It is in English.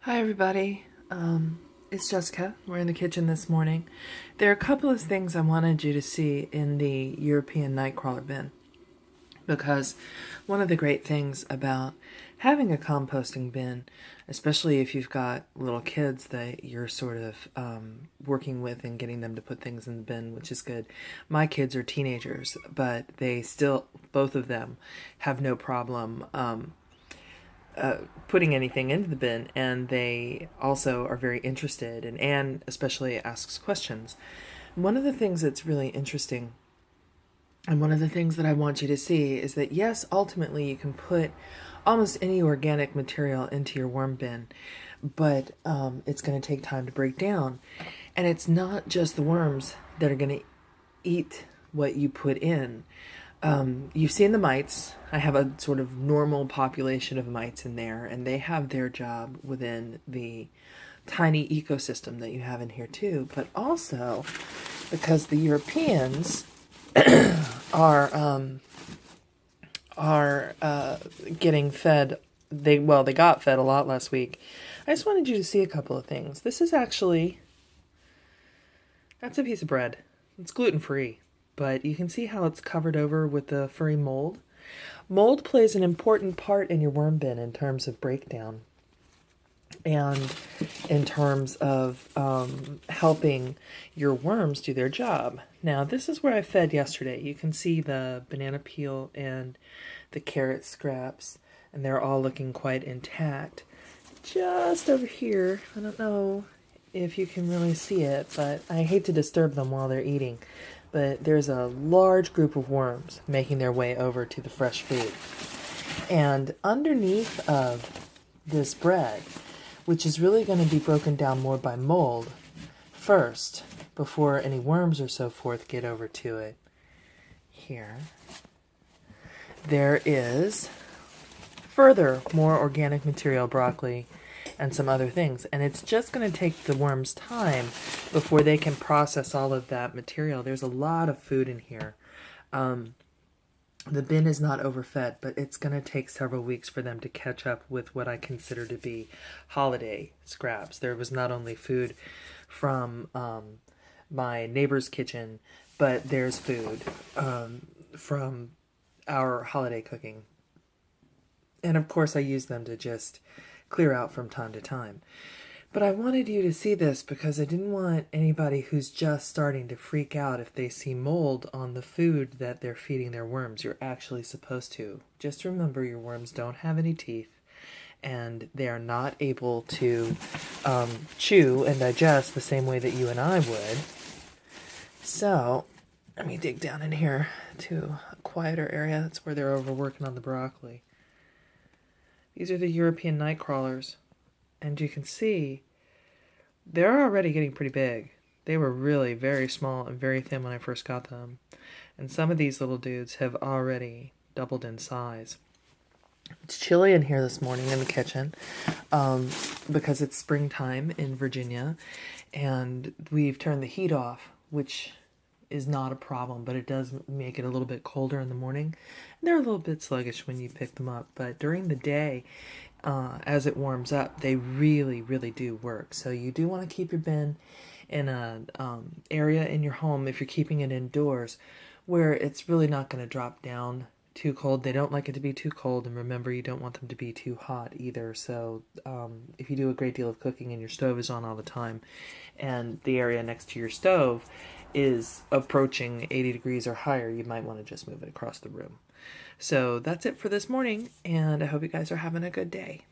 Hi everybody, it's Jessica. We're in the kitchen this morning. There are a couple of things I wanted you to see in the European Nightcrawler bin, because one of the great things about having a composting bin, especially if you've got little kids that you're sort of working with and getting them to put things in the bin, which is good. My kids are teenagers, but they still, both of them, have no problem putting anything into the bin, and they also are very interested, and Anne especially asks questions. One of the things that's really interesting, and one of the things that I want you to see, is that yes, ultimately you can put almost any organic material into your worm bin, but it's going to take time to break down. And it's not just the worms that are going to eat what you put in. You've seen the mites. I have a sort of normal population of mites in there, and they have their job within the tiny ecosystem that you have in here too. But also, because the Europeans are getting fed, they got fed a lot last week. I just wanted you to see a couple of things. This is actually, that's a piece of bread. It's gluten-free. But you can see how it's covered over with the furry mold. Mold plays an important part in your worm bin in terms of breakdown and in terms of helping your worms do their job. Now, this is where I fed yesterday. You can see the banana peel and the carrot scraps, and they're all looking quite intact. Just over here, I don't know if you can really see it, but I hate to disturb them while they're eating. But there's a large group of worms making their way over to the fresh food. And underneath of this bread, which is really going to be broken down more by mold first, before any worms or so forth get over to it, here, there is further more organic material, broccoli, and some other things. And it's just going to take the worms time before they can process all of that material. There's a lot of food in here. The bin is not overfed, but it's going to take several weeks for them to catch up with what I consider to be holiday scraps. There was not only food from my neighbor's kitchen, but there's food from our holiday cooking. And of course I use them to just clear out from time to time. But I wanted you to see this because I didn't want anybody who's just starting to freak out if they see mold on the food that they're feeding their worms. You're actually supposed to. Just remember, your worms don't have any teeth, and they are not able to chew and digest the same way that you and I would. So let me dig down in here to a quieter area. That's where they're over working on the broccoli. These are the European Nightcrawlers, and you can see they're already getting pretty big. They were really very small and very thin when I first got them, and some of these little dudes have already doubled in size. It's chilly in here this morning in the kitchen because it's springtime in Virginia, and we've turned the heat off, which is not a problem, but it does make it a little bit colder in the morning. And they're a little bit sluggish when you pick them up, but during the day, as it warms up, they really, really do work. So you do want to keep your bin in a area in your home, if you're keeping it indoors, where it's really not going to drop down too cold. They don't like it to be too cold, and remember, you don't want them to be too hot either. So if you do a great deal of cooking and your stove is on all the time, and the area next to your stove is approaching 80 degrees or higher, you might want to just move it across the room. So that's it for this morning, and I hope you guys are having a good day.